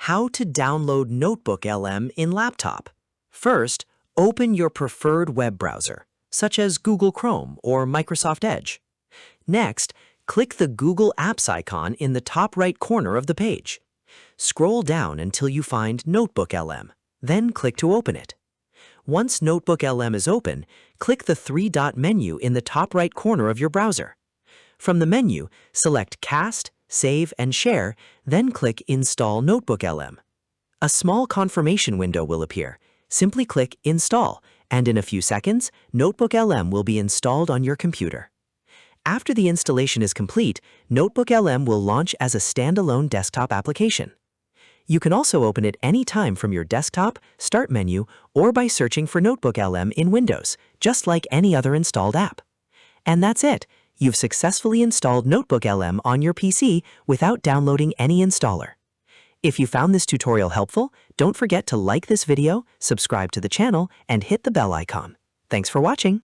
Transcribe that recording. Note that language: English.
How to download Notebooklm in laptop. First, open your preferred web browser, such as Google Chrome or Microsoft Edge. Next, click the Google Apps icon in the top right corner of the page. Scroll down until you find Notebooklm, then click to open it. Once Notebooklm is open, click the three-dot menu in the top right corner of your browser. From the menu, select Cast, Save, and Share, then click Install Notebooklm. A small confirmation window will appear. Simply click Install, and in a few seconds, Notebooklm will be installed on your computer. After the installation is complete, Notebooklm will launch as a standalone desktop application. You can also open it anytime from your desktop, Start menu, or by searching for Notebooklm in Windows, just like any other installed app. And that's it. You've successfully installed Notebooklm on your PC without downloading any installer. If you found this tutorial helpful, don't forget to like this video, subscribe to the channel, and hit the bell icon. Thanks for watching.